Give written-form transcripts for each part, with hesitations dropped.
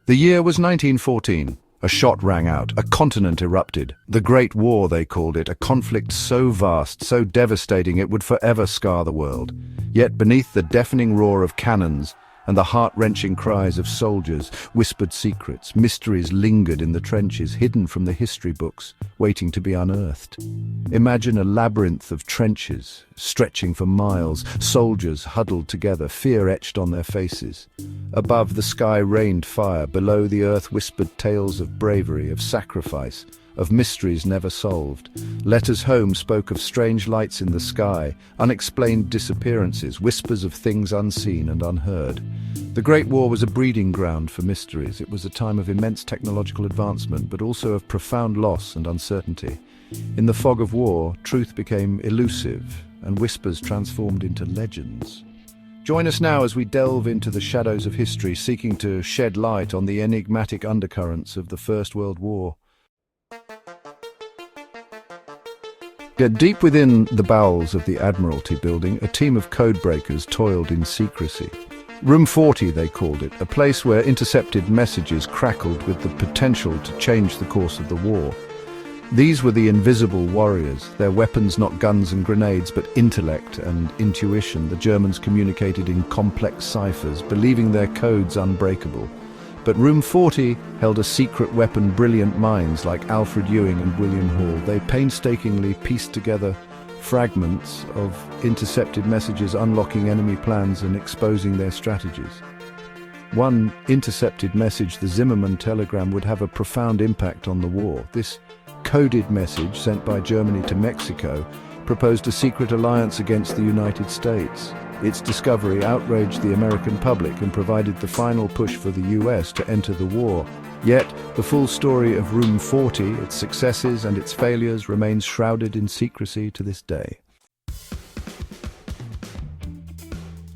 The year was 1914. A shot rang out, a continent erupted. The Great War, they called it, a conflict so vast, so devastating it would forever scar the world. Yet beneath the deafening roar of cannons and the heart-wrenching cries of soldiers, whispered secrets, mysteries lingered in the trenches, hidden from the history books, waiting to be unearthed. Imagine a labyrinth of trenches, stretching for miles, soldiers huddled together, fear etched on their faces. Above, the sky rained fire, below the earth whispered tales of bravery, of sacrifice, of mysteries never solved. Letters home spoke of strange lights in the sky, unexplained disappearances, whispers of things unseen and unheard. The Great War was a breeding ground for mysteries. It was a time of immense technological advancement, but also of profound loss and uncertainty. In the fog of war, truth became elusive, and whispers transformed into legends. Join us now as we delve into the shadows of history, seeking to shed light on the enigmatic undercurrents of the First World War. Deep within the bowels of the Admiralty building, a team of codebreakers toiled in secrecy. Room 40, they called it, a place where intercepted messages crackled with the potential to change the course of the war. These were the invisible warriors, their weapons not guns and grenades, but intellect and intuition. The Germans communicated in complex ciphers, believing their codes unbreakable. But Room 40 held a secret weapon brilliant minds like Alfred Ewing and William Hall. They painstakingly pieced together fragments of intercepted messages, unlocking enemy plans and exposing their strategies. One intercepted message, the Zimmermann telegram, would have a profound impact on the war. This coded message, sent by Germany to Mexico, proposed a secret alliance against the United States. Its discovery outraged the American public and provided the final push for the US to enter the war. Yet, the full story of Room 40, its successes and its failures, remains shrouded in secrecy to this day.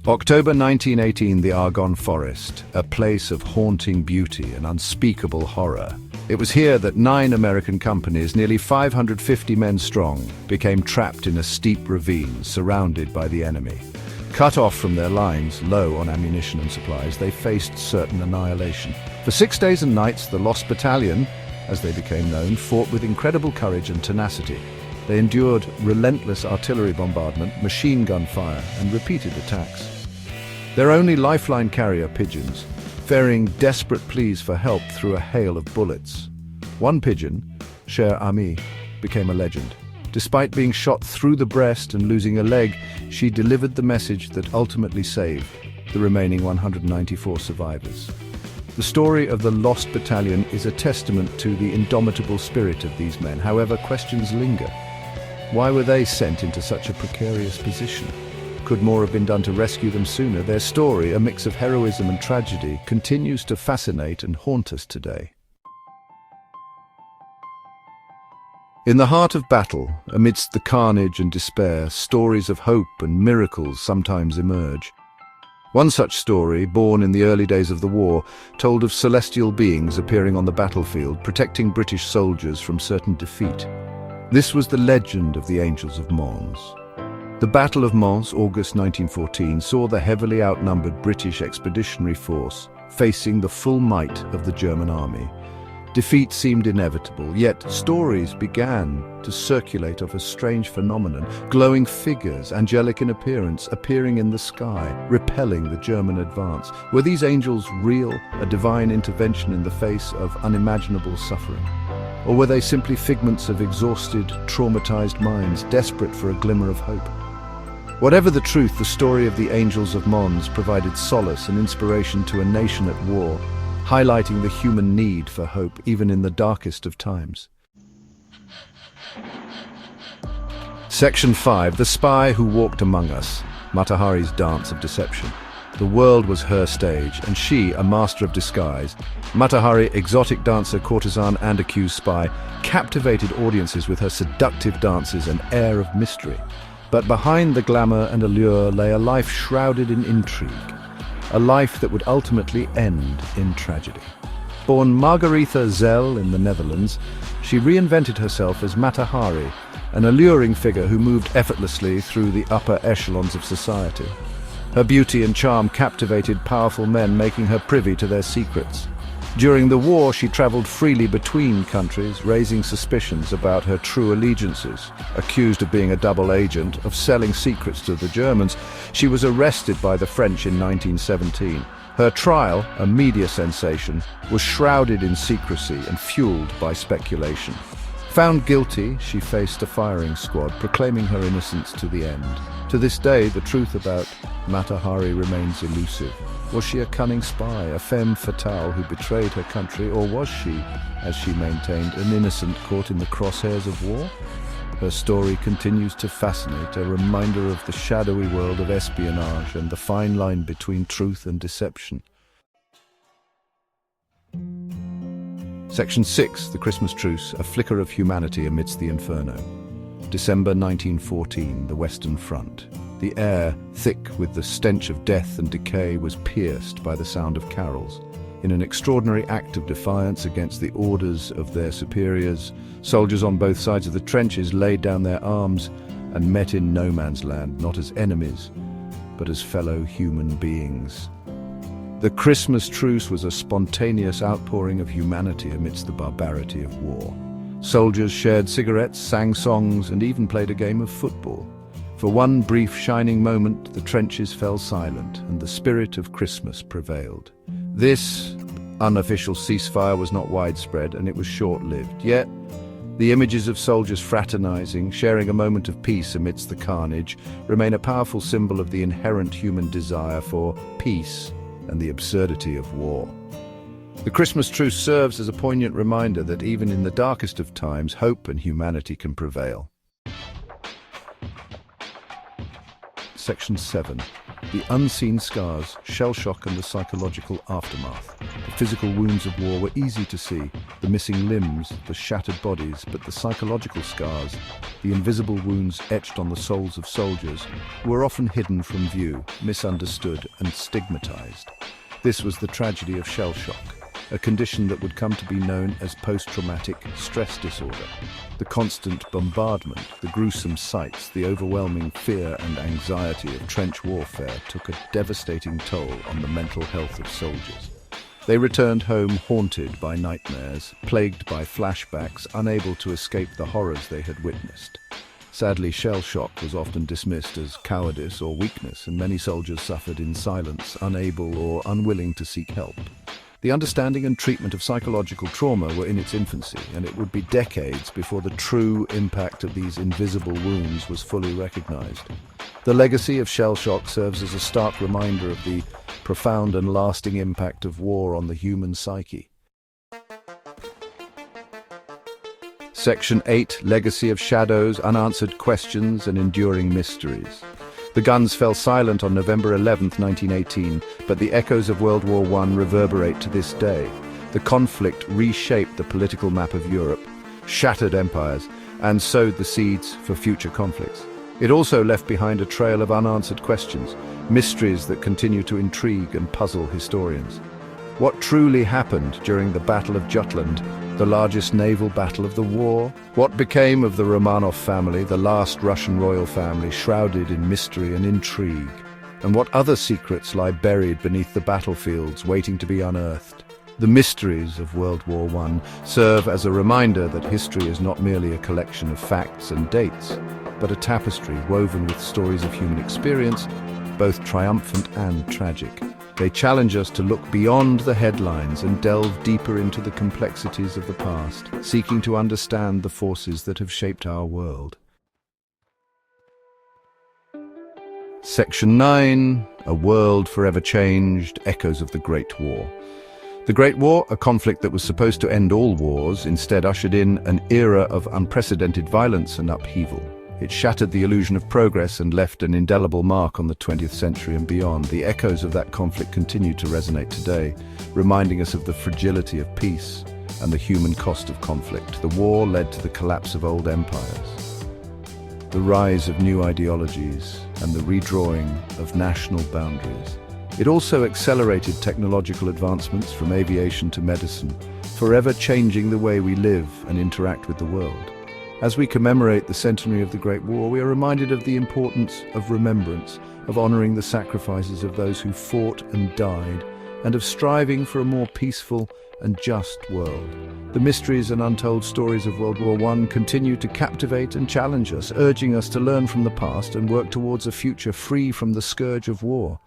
October 1918, the Argonne Forest, a place of haunting beauty and unspeakable horror. It was here that 9 American companies, nearly 550 men strong, became trapped in a steep ravine, surrounded by the enemy. Cut off from their lines, low on ammunition and supplies, they faced certain annihilation. For 6 days and nights, the Lost Battalion, as they became known, fought with incredible courage and tenacity. They endured relentless artillery bombardment, machine gun fire, and repeated attacks. Their only lifeline carrier, pigeons, ferrying desperate pleas for help through a hail of bullets. One pigeon, Cher Ami, became a legend. Despite being shot through the breast and losing a leg, she delivered the message that ultimately saved the remaining 194 survivors. The story of the Lost Battalion is a testament to the indomitable spirit of these men. However, questions linger. Why were they sent into such a precarious position? Could more have been done to rescue them sooner? Their story, a mix of heroism and tragedy, continues to fascinate and haunt us today. In the heart of battle, amidst the carnage and despair, stories of hope and miracles sometimes emerge. One such story, born in the early days of the war, told of celestial beings appearing on the battlefield, protecting British soldiers from certain defeat. This was the legend of the Angels of Mons. The Battle of Mons, August 1914, saw the heavily outnumbered British Expeditionary Force facing the full might of the German army. Defeat seemed inevitable, yet stories began to circulate of a strange phenomenon, glowing figures, angelic in appearance, appearing in the sky, repelling the German advance. Were these angels real, a divine intervention in the face of unimaginable suffering? Or were they simply figments of exhausted, traumatized minds, desperate for a glimmer of hope? Whatever the truth, the story of the Angels of Mons provided solace and inspiration to a nation at war, highlighting the human need for hope even in the darkest of times. Section 5. The Spy Who Walked Among Us, Mata Hari's Dance of Deception. The world was her stage, and she, a master of disguise, Mata Hari, exotic dancer, courtesan and accused spy, captivated audiences with her seductive dances and air of mystery. But behind the glamour and allure lay a life shrouded in intrigue, a life that would ultimately end in tragedy. Born Margaretha Zell in the Netherlands, she reinvented herself as Mata Hari, an alluring figure who moved effortlessly through the upper echelons of society. Her beauty and charm captivated powerful men, making her privy to their secrets. During the war, she traveled freely between countries, raising suspicions about her true allegiances. Accused of being a double agent, of selling secrets to the Germans, she was arrested by the French in 1917. Her trial, a media sensation, was shrouded in secrecy and fueled by speculation. Found guilty, she faced a firing squad, proclaiming her innocence to the end. To this day, the truth about Mata Hari remains elusive. Was she a cunning spy, a femme fatale who betrayed her country, or was she, as she maintained, an innocent caught in the crosshairs of war? Her story continues to fascinate, a reminder of the shadowy world of espionage and the fine line between truth and deception. Section 6, The Christmas Truce, a flicker of humanity amidst the inferno. December 1914, the Western Front. The air, thick with the stench of death and decay, was pierced by the sound of carols. In an extraordinary act of defiance against the orders of their superiors, soldiers on both sides of the trenches laid down their arms and met in no man's land, not as enemies, but as fellow human beings. The Christmas truce was a spontaneous outpouring of humanity amidst the barbarity of war. Soldiers shared cigarettes, sang songs, and even played a game of football. For one brief shining moment, the trenches fell silent, and the spirit of Christmas prevailed. This unofficial ceasefire was not widespread, and it was short-lived. Yet, the images of soldiers fraternizing, sharing a moment of peace amidst the carnage, remain a powerful symbol of the inherent human desire for peace and the absurdity of war. The Christmas truce serves as a poignant reminder that even in the darkest of times, hope and humanity can prevail. Section 7. The unseen scars, shell shock and the psychological aftermath. The physical wounds of war were easy to see, the missing limbs, the shattered bodies, but the psychological scars, the invisible wounds etched on the souls of soldiers, were often hidden from view, misunderstood and stigmatized. This was the tragedy of shell shock, a condition that would come to be known as post-traumatic stress disorder. The constant bombardment, the gruesome sights, the overwhelming fear and anxiety of trench warfare took a devastating toll on the mental health of soldiers. They returned home haunted by nightmares, plagued by flashbacks, unable to escape the horrors they had witnessed. Sadly, shell shock was often dismissed as cowardice or weakness, and many soldiers suffered in silence, unable or unwilling to seek help. The understanding and treatment of psychological trauma were in its infancy, and it would be decades before the true impact of these invisible wounds was fully recognized. The legacy of shell shock serves as a stark reminder of the profound and lasting impact of war on the human psyche. Section 8, Legacy of Shadows, Unanswered Questions and Enduring Mysteries. The guns fell silent on November 11, 1918, but the echoes of World War I reverberate to this day. The conflict reshaped the political map of Europe, shattered empires, and sowed the seeds for future conflicts. It also left behind a trail of unanswered questions, mysteries that continue to intrigue and puzzle historians. What truly happened during the Battle of Jutland, the largest naval battle of the war? What became of the Romanov family, the last Russian royal family, shrouded in mystery and intrigue? And what other secrets lie buried beneath the battlefields, waiting to be unearthed? The mysteries of World War I serve as a reminder that history is not merely a collection of facts and dates, but a tapestry woven with stories of human experience, both triumphant and tragic. They challenge us to look beyond the headlines and delve deeper into the complexities of the past, seeking to understand the forces that have shaped our world. Section 9, A World Forever Changed, Echoes of the Great War. The Great War, a conflict that was supposed to end all wars, instead ushered in an era of unprecedented violence and upheaval. It shattered the illusion of progress and left an indelible mark on the 20th century and beyond. The echoes of that conflict continue to resonate today, reminding us of the fragility of peace and the human cost of conflict. The war led to the collapse of old empires, the rise of new ideologies, and the redrawing of national boundaries. It also accelerated technological advancements from aviation to medicine, forever changing the way we live and interact with the world. As we commemorate the centenary of the Great War, we are reminded of the importance of remembrance, of honoring the sacrifices of those who fought and died, and of striving for a more peaceful and just world. The mysteries and untold stories of World War I continue to captivate and challenge us, urging us to learn from the past and work towards a future free from the scourge of war.